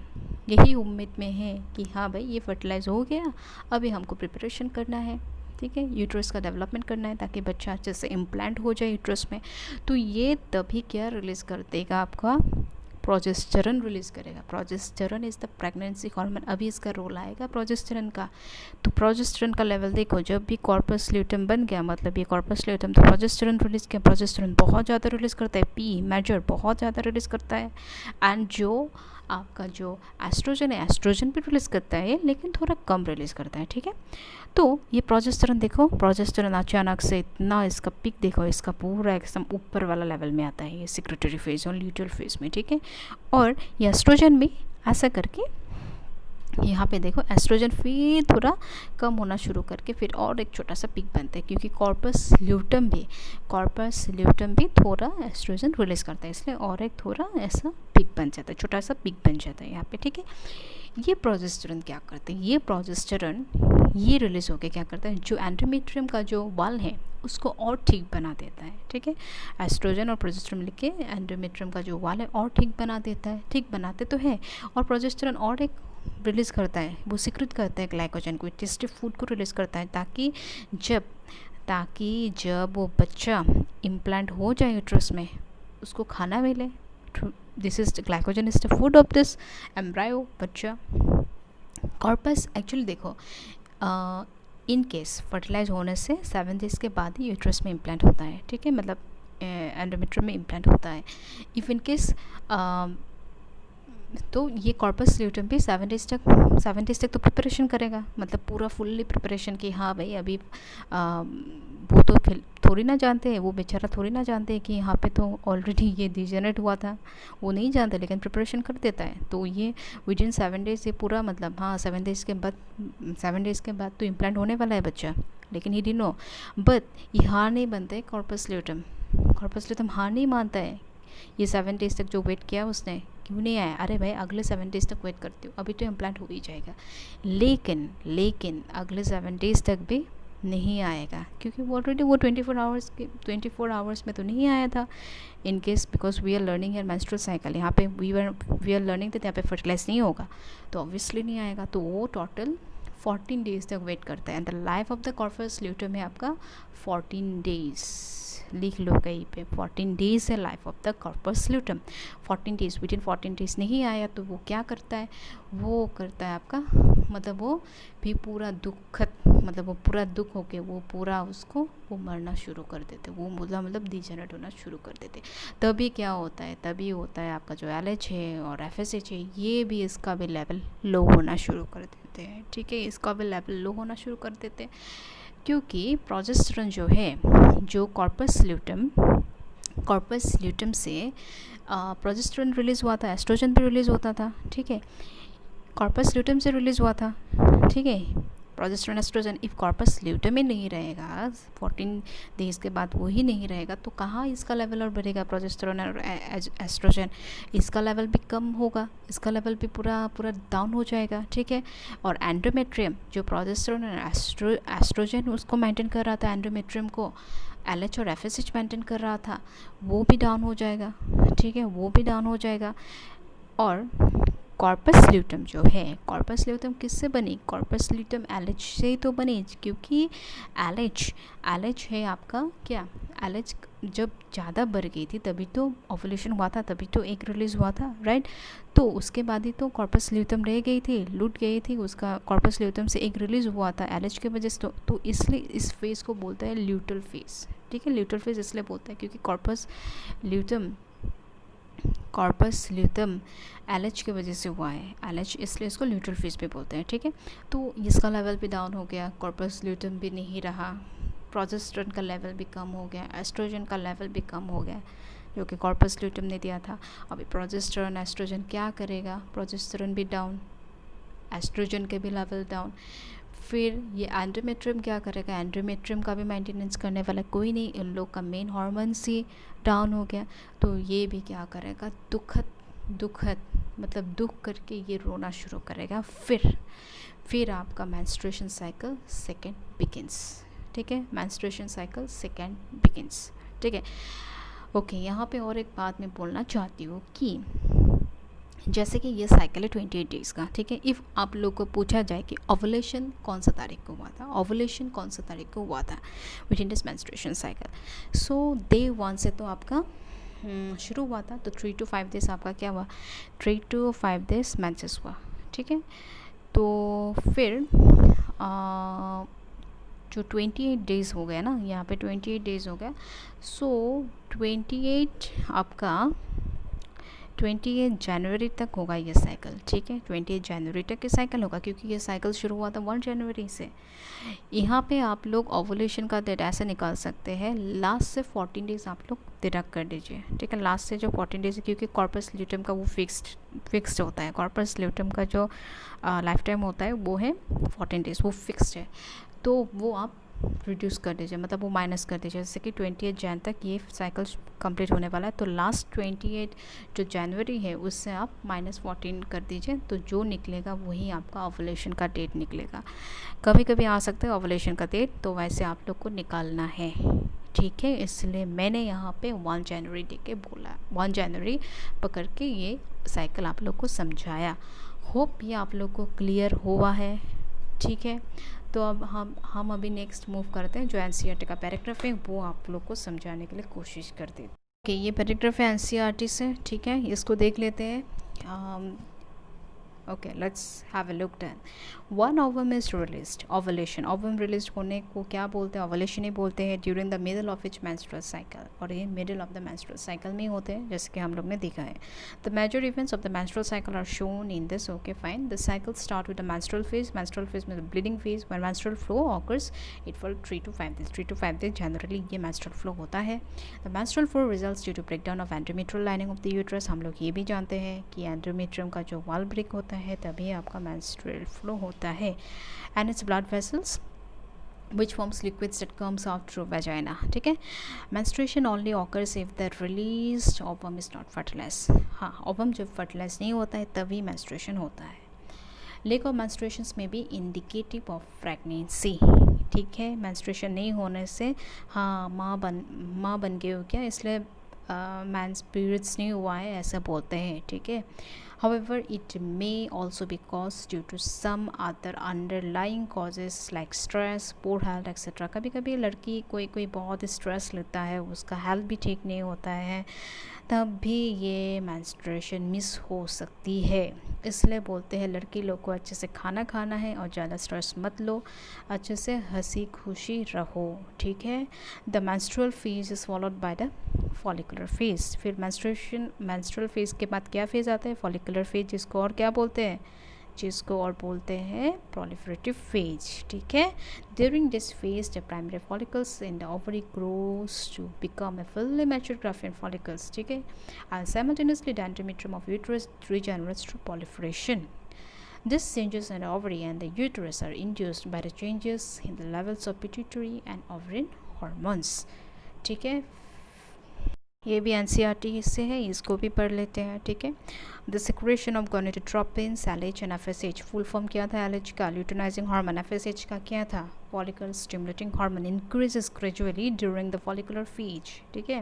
यही उम्मीद में है कि हाँ भाई ये फर्टिलाइज हो गया, अभी हमको प्रिपरेशन करना है, ठीक है, यूट्रस का डेवलपमेंट करना है ताकि बच्चा अच्छे से इम्प्लांट हो जाए यूट्रस में। तो ये तभी क्या रिलीज़ कर देगा, आपका प्रोजेस्टेरॉन रिलीज़ करेगा। Progesterone is the pregnancy hormone, अभी इसका रोल आएगा प्रोजेस्टेरॉन का। तो प्रोजेस्टेरॉन का लेवल देखो, जब भी कॉर्पस ल्यूटम बन गया, मतलब ये कॉर्पस ल्यूटम, तो प्रोजेस्टेरॉन रिलीज़ किया, प्रोजेस्टेरॉन बहुत ज़्यादा रिलीज़ करता है, पी मेजर बहुत ज़्यादा रिलीज़ करता है। एंड जो आपका जो एस्ट्रोजन है, एस्ट्रोजन भी रिलीज़ करता है लेकिन थोड़ा कम रिलीज़ करता है, ठीक है। तो ये प्रोजेस्टेरॉन देखो, प्रोजेस्टेरॉन अचानक से इतना, इसका पिक देखो, इसका पूरा एकदम ऊपर वाला लेवल में आता है ये सिक्रेटरी फेज और ल्यूटल फेज में, ठीक है। और ये एस्ट्रोजन भी ऐसा करके यहाँ पे देखो, एस्ट्रोजन फिर थोड़ा कम होना शुरू करके फिर और एक छोटा सा पिक बनता है, क्योंकि कॉर्पस ल्यूटम भी थोड़ा एस्ट्रोजन रिलीज़ करता है, इसलिए और एक थोड़ा ऐसा पिक बन जाता है, छोटा सा पिक बन जाता है यहाँ पे, ठीक है। ये प्रोजेस्टेरॉन क्या करते हैं, ये प्रोजेस्टेरॉन ये रिलीज़ होकर क्या करता है, जो एंडोमेट्रियम का जो वाल है उसको और ठीक बना देता है, ठीक है। एस्ट्रोजन और प्रोजेस्टेरॉन लेके एंडोमेट्रियम का जो वाल है और ठीक बना देता है, ठीक बनाते तो है। और प्रोजेस्टेरॉन और एक रिलीज़ करता है, वो सिक्रेट करता है ग्लाइकोजन को, टेस्टी फूड को रिलीज़ करता है, ताकि जब वो बच्चा इम्प्लांट हो जाए यूट्रस में उसको खाना मिले। This is glycogen is the food of this embryo बच्चा। कॉर्पस एक्चुअली देखो, इन केस फर्टिलाइज होने से 7 डेज़ के बाद ही यूट्रस में इम्प्लांट होता है, ठीक है, मतलब एंडोमेट्रियम में इम्प्लांट होता है। इफ इन केस तो ये कॉर्पस ल्यूटम भी 7 डेज़ तक तो प्रिपरेशन करेगा, मतलब पूरा फुल्ली प्रिपरेशन कि हाँ भाई अभी वो तो थोड़ी ना जानते हैं, वो बेचारा थोड़ी ना जानते हैं कि यहाँ पे तो ऑलरेडी ये डिजेनरेट हुआ था, वो नहीं जानते, लेकिन प्रिपरेशन कर देता है। तो ये विदिन 7 डेज़ ये पूरा, मतलब हाँ 7 डेज़ के बाद तो इम्प्लांट होने वाला है बच्चा, लेकिन ही डिडंट नो। बट ये हार नहीं बनता है कॉर्पस ल्यूटम हार नहीं मानता है। ये 7 डेज़ तक जो वेट किया उसने, क्यों नहीं आया, अरे भाई अगले 7 डेज़ तक वेट करती हूँ, अभी तो इम्प्लांट हो ही जाएगा। लेकिन अगले 7 डेज़ तक भी नहीं आएगा, क्योंकि वो ऑलरेडी वो 24 आवर्स में तो नहीं आया था। In case because we are learning your menstrual cycle, यहाँ पे वी आर लर्निंग दैट यहाँ पे फर्टिलाइज नहीं होगा, तो ऑब्वियसली नहीं आएगा। तो वो टोटल 14 डेज़ तक वेट करता है। And the life of the corpus luteum है आपका 14 डेज़, लिख लो कहीं पे, 14 डेज़ है life of the corpus luteum. 14 days, within 14 days नहीं आया तो वो क्या करता है, वो करता है आपका, मतलब वो भी पूरा मतलब वो पूरा दुख होके वो पूरा उसको वो मरना शुरू कर देते, वो मतलब डिजेनरेट होना शुरू कर देते। तभी क्या होता है, तभी होता है आपका जो LH है और FSH है, ये भी इसका भी लेवल लो होना शुरू कर देते हैं, ठीक है, इसका भी लेवल लो होना शुरू कर देते हैं, क्योंकि प्रोजेस्टेरॉन जो है, जो कॉर्पस ल्यूटम से प्रोजेस्टेरॉन रिलीज़ हुआ था, एस्ट्रोजन भी रिलीज़ होता था, ठीक है, कॉर्पस ल्यूटम से रिलीज़ हुआ था, ठीक है, progesterone oestrogen. If corpus luteum ही नहीं रहेगा 14 डेज़ के बाद, वो ही नहीं रहेगा, तो कहाँ इसका लेवल और बढ़ेगा, प्रोजेस्टेरॉन और एस्ट्रोजन, इसका लेवल भी कम होगा, इसका लेवल भी पूरा डाउन हो जाएगा, ठीक है। और एंडोमेट्रियम, जो प्रोजेस्टेरॉन और एस्ट्रोजन उसको मेंटेन कर रहा था, एंडोमेट्रियम को LH और FSH मेंटेन कर रहा था, वो भी डाउन हो जाएगा, ठीक है, वो भी डाउन हो जाएगा। और कॉर्पस ल्यूटम जो है, कॉर्पस ल्यूटम किससे बनी, कॉर्पस ल्यूटम LH से ही तो बनी, क्योंकि LH है आपका क्या, LH जब ज़्यादा बढ़ गई थी तभी तो ओव्यूलेशन हुआ था, तभी तो एग रिलीज़ हुआ था, राइट। तो उसके बाद ही तो कॉर्पस ल्यूटम रह गई थी, लूट गई थी, उसका कॉर्पस ल्यूटम से एग रिलीज़ हुआ था LH के वजह से। तो इसलिए इस फेज़ को बोलता है ल्यूटल फेज़, ठीक है, ल्यूटल फेज़ इसलिए बोलता है क्योंकि कॉर्पस ल्यूटम LH की वजह से हुआ है, LH इसलिए इसको ल्यूटल फेज़ भी बोलते हैं, ठीक है। तो इसका लेवल भी डाउन हो गया, कॉर्पस ल्यूटम भी नहीं रहा, प्रोजेस्टेरॉन का लेवल भी कम हो गया, एस्ट्रोजन का लेवल भी कम हो गया, जो कि कॉर्पस ल्यूटम ने दिया था। अभी प्रोजेस्टेरॉन एस्ट्रोजन क्या करेगा, प्रोजेस्टेरॉन भी डाउन, एस्ट्रोजन के भी लेवल डाउन, फिर ये एंडोमेट्रियम क्या करेगा, एंडोमेट्रियम का भी मेंटेनेंस करने वाला कोई नहीं, इन लोग का मेन हार्मोन्स ही डाउन हो गया, तो ये भी क्या करेगा, दुखद मतलब दुख करके ये रोना शुरू करेगा। फिर आपका मेंस्ट्रुएशन साइकिल सेकेंड बिगिंस, ठीक है, मेंस्ट्रुएशन साइकिल सेकेंड बिगिंस, ठीक है। ओके, यहाँ पे और एक बात मैं बोलना चाहती हूँ कि जैसे कि ये साइकिल है 28 डेज़ का, ठीक है। इफ़ आप लोग को पूछा जाए कि ओवुलेशन कौन सा तारीख को हुआ था, ओवुलेशन कौन सा तारीख को हुआ था with in this menstruation cycle, so day 1 से तो आपका शुरू हुआ था, तो 3 to 5 डेज़ आपका क्या हुआ, 3 to 5 डेज़ मेंसेस हुआ, ठीक है। तो फिर जो 28 डेज़ हो गया ना, यहाँ पे 28 डेज़ हो गया, सो 28 आपका 28 जनवरी तक होगा ये साइकिल, ठीक है। 28 जनवरी तक ये साइकिल होगा, क्योंकि ये साइकिल शुरू हुआ था 1 जनवरी से। यहाँ पे आप लोग ओवुलेशन का डेट ऐसे निकाल सकते हैं, लास्ट से 14 डेज़ आप लोग डिडक्ट कर दीजिए, ठीक है। लास्ट से जो 14 डेज़ है, क्योंकि कॉर्पस ल्यूटेम का वो फिक्स्ड होता है, कॉर्पस ल्यूटेम का जो लाइफ टाइम होता है वो है 14 डेज़, वो फिक्स्ड है, तो वो आप रिड्यूस कर दीजिए, मतलब वो माइनस कर दीजिए। जैसे कि 28 जन तक ये साइकिल कंप्लीट होने वाला है, तो लास्ट 28 जो जनवरी है उससे आप -14 कर दीजिए, तो जो निकलेगा वही आपका ओवुलेशन का डेट निकलेगा। कभी कभी आ सकता है ओवुलेशन का डेट, तो वैसे आप लोग को निकालना है, ठीक है। इसलिए मैंने यहाँ पे 1 जनवरी दे के बोला, 1 जनवरी पकड़ के ये साइकिल आप लोग को समझाया। होप ये आप लोग को क्लियर हुआ है, ठीक है। तो अब हम अभी नेक्स्ट मूव करते हैं, जो एनसीईआरटी का पैराग्राफ है वो आप लोग को समझाने के लिए कोशिश करते हैं। ओके, ये पैराग्राफ है एनसीईआरटी से, ठीक है, इसको देख लेते हैं। Okay, let's have a look then. One ovum is released, ovulation, ovum release होने को क्या बोलते हैं, ओवुलेशन ही बोलते हैं, during the middle of each menstrual cycle, और ये middle of the menstrual cycle में ही होते हैं, जैसे कि हम लोग ने देखा है। The major events of the menstrual cycle are shown in this, okay fine. The cycle start with the menstrual phase में bleeding phase, when menstrual flow occurs it for 3 to 5 days, 3 to 5 days generally ये menstrual flow होता है। The menstrual flow results due to breakdown of endometrial lining of the uterus, हम लोग ये भी जानते हैं कि एंडोमेट्रियम का जो वॉल ब्रेक होता है तभी आपका मेंस्ट्रुअल फ्लो होता है। And its blood vessels which forms liquids that comes out through vagina, ठीक है। menstruation only occurs if the released ovum is not fertilized, हाँ, ovum जब fertilized नहीं होता है तभी menstruation होता है। lack of menstruations may be indicative of pregnancy, ठीक है। menstruation नहीं होने से हाँ माँ बन गई हो क्या, इसलिए मैंस पीरियड्स नहीं हुआ है ऐसा बोलते हैं, ठीक है। However, it may also be caused due to some other underlying causes like stress, poor health, etc. कभी कभी लड़की कोई बहुत स्ट्रेस लेता है, उसका हेल्थ भी ठीक नहीं होता है, तब भी ये मेंस्ट्रुएशन मिस हो सकती है। इसलिए बोलते हैं लड़की लोग को अच्छे से खाना खाना है और ज़्यादा स्ट्रेस मत लो, अच्छे से हंसी खुशी रहो, ठीक है। The menstrual phase is followed by the follicular phase, फिर मेंस्ट्रुअल फेज के बाद क्या फेज आता है, फॉलिकुलर फेज, जिसको और क्या बोलते हैं, proliferative phase, ठीक है। During this phase, the primary follicles in the ovary grows to become a fully mature Graafian follicles, ठीक है, and simultaneously the endometrium of uterus regenerates through proliferation. These changes in the ovary and the uterus are induced by the changes in the levels of pituitary and ovarian hormones, ठीक है। ये भी NCERT से है, इसको भी पढ़ लेते हैं, ठीक है। The secretion of gonadotropins, LH and FSH, full form क्या था एलएच का, ल्यूटेनाइजिंग हार्मोन, एफएसएच का क्या था, follicle stimulating hormone, increases gradually during the follicular phase, ठीक है,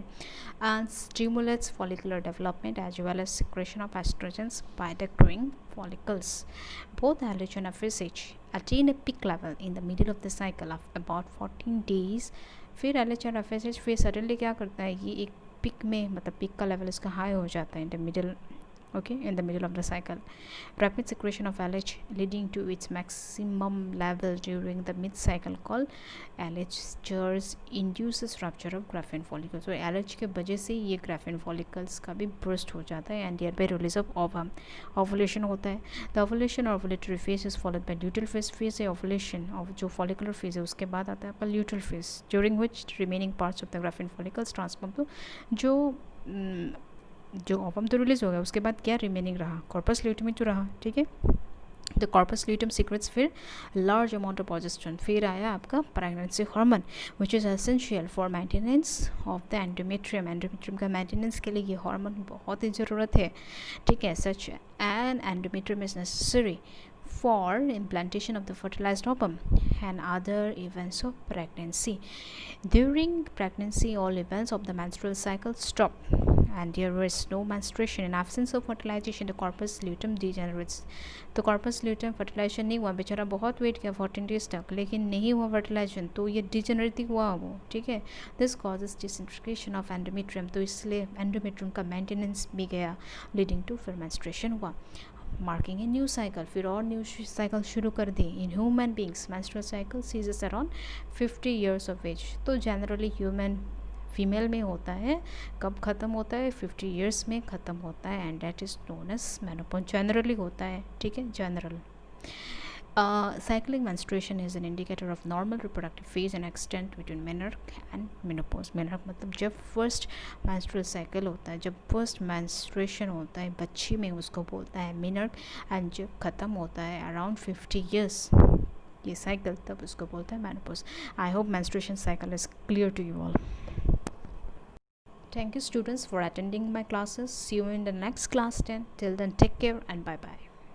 and stimulates follicular development as well as secretion of estrogens by the growing follicles. Both LH and FSH attain a peak level in the middle of the cycle of about 14 days. फिर LH और FSH फिर suddenly क्या करता है, ये एक pick में, मतलब पिक का लेवल इसका हाई हो जाता है in the middle, okay, in the middle of the cycle. Rapid secretion of LH leading to its maximum level during the mid-cycle called LH surge induces rupture of Graafian follicles. So LH के वजह से ये Graafian follicles का भी burst हो जाता है and thereby release of ovum. Ovulation होता है. The ovulation or ovulatory phase is followed by luteal phase. Phase है ovulation और जो follicular phase है उसके बाद आता है आपका luteal phase, during which remaining parts of the Graafian follicles transform to जो ओवम तो रिलीज हो गया, उसके बाद क्या रिमेनिंग रहा, कॉर्पस ल्यूटेम जो रहा, ठीक है। द कॉर्पस ल्यूटम सीक्रेट्स, फिर लार्ज अमाउंट ऑफ प्रोजेस्टेरोन, फिर आया आपका pregnancy hormone which is essential for maintenance of the endometrium. Endometrium का मेंटेनेंस के लिए ये हार्मोन बहुत ही ज़रूरत है, ठीक है। Such an endometrium is necessary for implantation of the fertilized ovum and other events of pregnancy. During pregnancy, all events of the menstrual cycle stop and there is no menstruation. In absence of fertilization, the corpus luteum degenerates. तो corpus luteum fertilization नहीं हुआ, बेचारा बहुत wait किया 14 days तक, लेकिन नहीं हुआ fertilization, तो ये डिजेनरेट हुआ वो, ठीक है। This causes disintegration of endometrium, तो इसलिए एंडोमेट्रियम का मेंटेनेंस भी गया, लीडिंग टू फिर मेंस्ट्रुएशन हुआ, मार्किंग ए न्यू साइकिल, फिर और न्यू साइकिल शुरू कर दी। In human beings menstrual cycle ceases around 50 years of age. तो जनरली ह्यूमन फीमेल में होता है, कब ख़त्म होता है, 50 years में ख़त्म होता है, and that is known as menopause. Generally होता है, ठीक है, general. Cyclic menstruation is an indicator of normal reproductive phase and extent between menarche and menopause. menarche मतलब जब फर्स्ट menstrual cycle होता है, जब फर्स्ट menstruation होता है बच्ची में, उसको बोलता है menarche, एंड जब ख़त्म होता है अराउंड 50 years ये साइकिल, तब उसको बोलता है menopause. I hope menstruation cycle is clear to you all. Thank you students for attending my classes. See you in the next class 10. Till then, take care and bye bye.